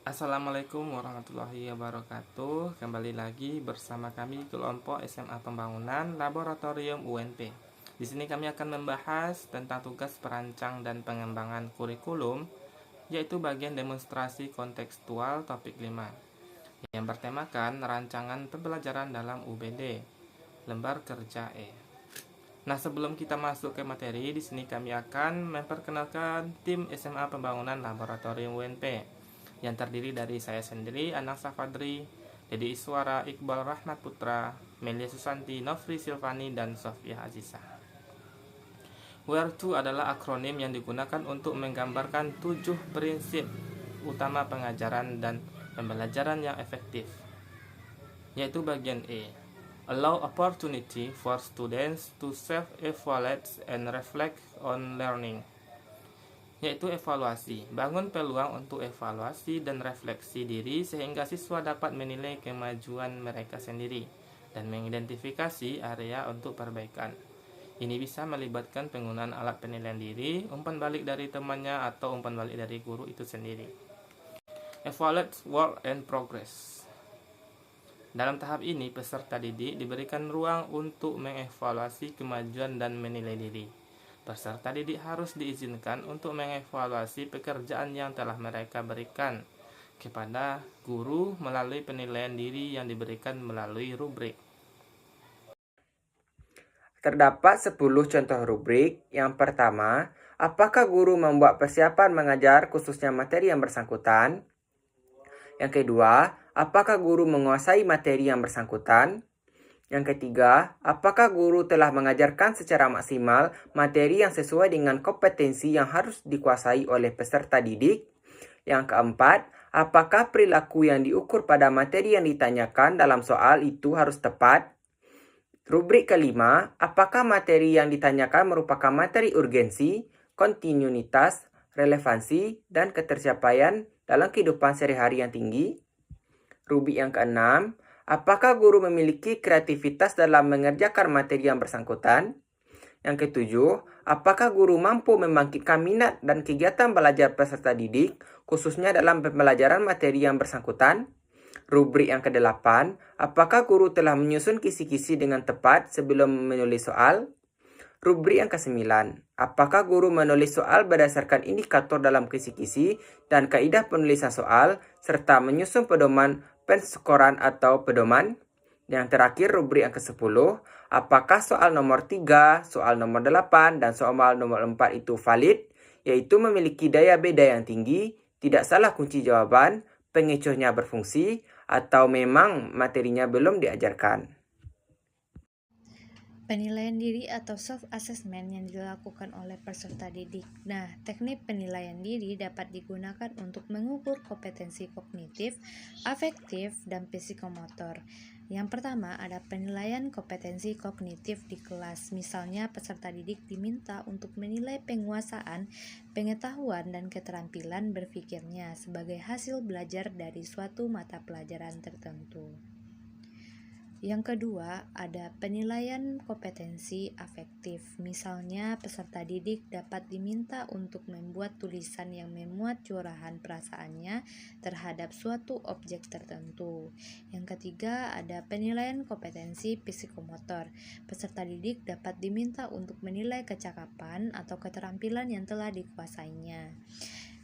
Assalamualaikum warahmatullahi wabarakatuh. Kembali lagi bersama kami kelompok SMA Pembangunan Laboratorium UNP. Di sini kami akan membahas tentang tugas perancang dan pengembangan kurikulum, yaitu bagian demonstrasi kontekstual topik 5 yang bertemakan rancangan pembelajaran dalam UBD, lembar kerja E. Nah, sebelum kita masuk ke materi, di sini kami akan memperkenalkan tim SMA Pembangunan Laboratorium UNP yang terdiri dari saya sendiri, Anang Safadri, Dedi Iswara, Iqbal Rahmat Putra, Melia Susanti, Nofri Silvani, dan Sofia Azizah. Where to adalah akronim yang digunakan untuk menggambarkan 7 prinsip utama pengajaran dan pembelajaran yang efektif, yaitu bagian E, allow opportunity for students to self-evaluate and reflect on learning, yaitu evaluasi, bangun peluang untuk evaluasi dan refleksi diri sehingga siswa dapat menilai kemajuan mereka sendiri dan mengidentifikasi area untuk perbaikan. Ini bisa melibatkan penggunaan alat penilaian diri, umpan balik dari temannya atau umpan balik dari guru itu sendiri. Evaluate work and progress. Dalam tahap ini, peserta didik diberikan ruang untuk mengevaluasi kemajuan dan menilai diri. Peserta didik harus diizinkan untuk mengevaluasi pekerjaan yang telah mereka berikan kepada guru melalui penilaian diri yang diberikan melalui rubrik. Terdapat 10 contoh rubrik. Yang pertama, apakah guru membuat persiapan mengajar khususnya materi yang bersangkutan? Yang kedua, apakah guru menguasai materi yang bersangkutan? Yang ketiga, apakah guru telah mengajarkan secara maksimal materi yang sesuai dengan kompetensi yang harus dikuasai oleh peserta didik? Yang keempat, apakah perilaku yang diukur pada materi yang ditanyakan dalam soal itu harus tepat? Rubrik kelima, apakah materi yang ditanyakan merupakan materi urgensi, kontinuitas, relevansi, dan ketercapaian dalam kehidupan sehari-hari yang tinggi? Rubrik yang keenam, apakah guru memiliki kreativitas dalam mengerjakan materi yang bersangkutan? Yang ketujuh, apakah guru mampu membangkitkan minat dan kegiatan belajar peserta didik, khususnya dalam pembelajaran materi yang bersangkutan? Rubrik yang kedelapan, apakah guru telah menyusun kisi-kisi dengan tepat sebelum menulis soal? Rubrik yang kesembilan, apakah guru menulis soal berdasarkan indikator dalam kisi-kisi dan kaidah penulisan soal, serta menyusun pedoman penskoran atau pedoman? Yang terakhir, rubrik yang ke-10, apakah soal nomor 3, soal nomor 8, dan soal nomor 4 itu valid, yaitu memiliki daya beda yang tinggi, tidak salah kunci jawaban, pengecohnya berfungsi, atau memang materinya belum diajarkan? Penilaian diri atau self-assessment yang dilakukan oleh peserta didik. Nah, teknik penilaian diri dapat digunakan untuk mengukur kompetensi kognitif, afektif, dan psikomotor. Yang pertama ada penilaian kompetensi kognitif di kelas. Misalnya peserta didik diminta untuk menilai penguasaan, pengetahuan, dan keterampilan berpikirnya sebagai hasil belajar dari suatu mata pelajaran tertentu. Yang kedua, ada penilaian kompetensi afektif. Misalnya, peserta didik dapat diminta untuk membuat tulisan yang memuat curahan perasaannya terhadap suatu objek tertentu. Yang ketiga, ada penilaian kompetensi psikomotor. Peserta didik dapat diminta untuk menilai kecakapan atau keterampilan yang telah dikuasainya.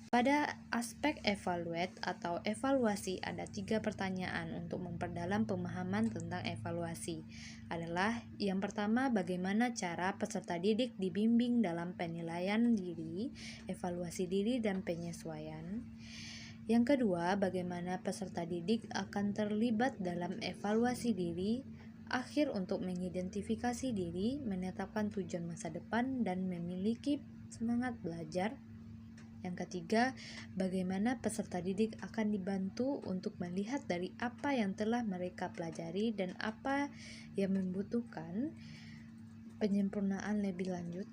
Pada aspek evaluate atau evaluasi ada 3 pertanyaan untuk memperdalam pemahaman tentang evaluasi. Adalah yang pertama, bagaimana cara peserta didik dibimbing dalam penilaian diri, evaluasi diri, dan penyesuaian. Yang kedua, bagaimana peserta didik akan terlibat dalam evaluasi diri, akhir untuk mengidentifikasi diri, menetapkan tujuan masa depan, dan memiliki semangat belajar. Yang ketiga, bagaimana peserta didik akan dibantu untuk melihat dari apa yang telah mereka pelajari dan apa yang membutuhkan penyempurnaan lebih lanjut.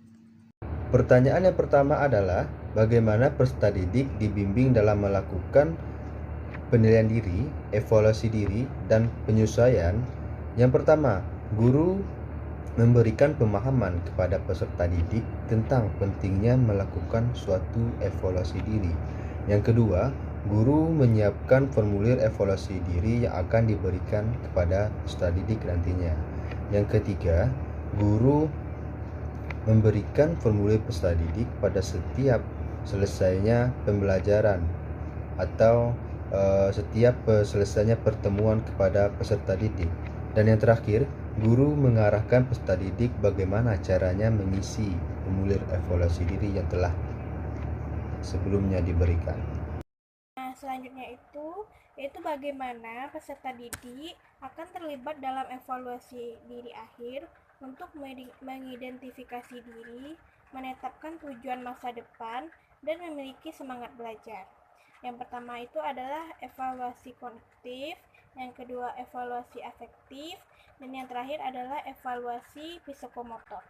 Pertanyaan yang pertama adalah, bagaimana peserta didik dibimbing dalam melakukan penilaian diri, evaluasi diri, dan penyesuaian? Yang pertama, guru memberikan pemahaman kepada peserta didik tentang pentingnya melakukan suatu evaluasi diri. Yang kedua, guru menyiapkan formulir evaluasi diri yang akan diberikan kepada peserta didik nantinya. Yang ketiga, guru memberikan formulir peserta didik pada setiap selesainya pembelajaran atau setiap selesainya pertemuan kepada peserta didik. Dan yang terakhir, guru mengarahkan peserta didik bagaimana caranya mengisi formulir evaluasi diri yang telah sebelumnya diberikan. Nah, selanjutnya yaitu bagaimana peserta didik akan terlibat dalam evaluasi diri akhir untuk mengidentifikasi diri, menetapkan tujuan masa depan, dan memiliki semangat belajar. Yang pertama itu adalah evaluasi kognitif, yang kedua evaluasi afektif, dan yang terakhir adalah evaluasi psikomotor.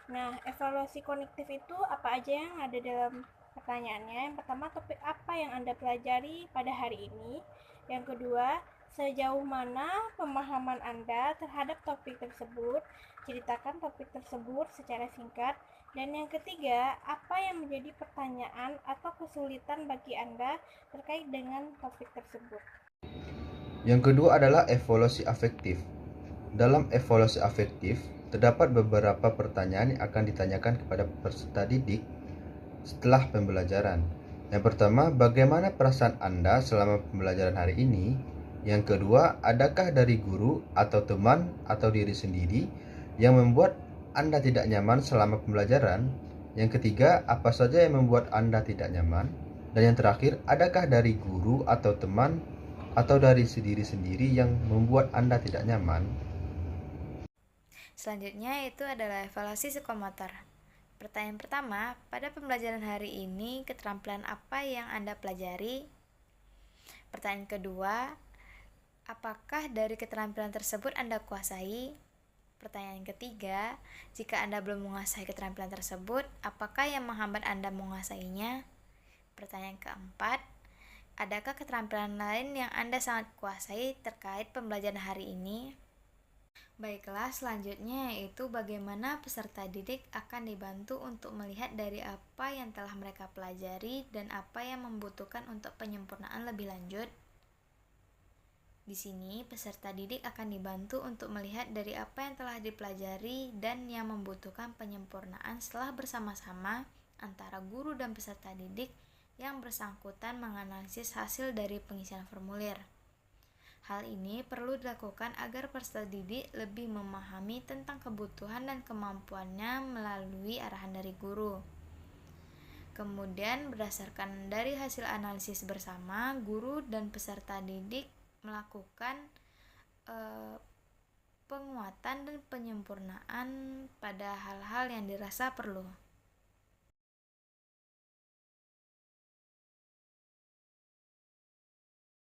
Nah, evaluasi kognitif itu apa aja yang ada dalam pertanyaannya? Yang pertama, topik apa yang Anda pelajari pada hari ini? Yang kedua, sejauh mana pemahaman Anda terhadap topik tersebut? Ceritakan topik tersebut secara singkat. Dan yang ketiga, apa yang menjadi pertanyaan atau kesulitan bagi Anda terkait dengan topik tersebut? Yang kedua adalah evaluasi afektif. Dalam evaluasi afektif, terdapat beberapa pertanyaan yang akan ditanyakan kepada peserta didik setelah pembelajaran. Yang pertama, bagaimana perasaan Anda selama pembelajaran hari ini? Yang kedua, adakah dari guru atau teman atau diri sendiri yang membuat Anda tidak nyaman selama pembelajaran? Yang ketiga, apa saja yang membuat Anda tidak nyaman? Dan yang terakhir, adakah dari guru atau teman atau dari diri sendiri yang membuat Anda tidak nyaman? Selanjutnya itu adalah evaluasi psikomotor. Pertanyaan pertama, pada pembelajaran hari ini keterampilan apa yang Anda pelajari? Pertanyaan kedua, apakah dari keterampilan tersebut Anda kuasai? Pertanyaan ketiga, jika Anda belum menguasai keterampilan tersebut, apakah yang menghambat Anda menguasainya? Pertanyaan keempat, adakah keterampilan lain yang Anda sangat kuasai terkait pembelajaran hari ini? Baiklah, selanjutnya yaitu bagaimana peserta didik akan dibantu untuk melihat dari apa yang telah mereka pelajari dan apa yang membutuhkan untuk penyempurnaan lebih lanjut. Di sini, peserta didik akan dibantu untuk melihat dari apa yang telah dipelajari dan yang membutuhkan penyempurnaan setelah bersama-sama antara guru dan peserta didik yang bersangkutan menganalisis hasil dari pengisian formulir. Hal ini perlu dilakukan agar peserta didik lebih memahami tentang kebutuhan dan kemampuannya melalui arahan dari guru. Kemudian, berdasarkan dari hasil analisis bersama, guru dan peserta didik melakukan penguatan dan penyempurnaan pada hal-hal yang dirasa perlu.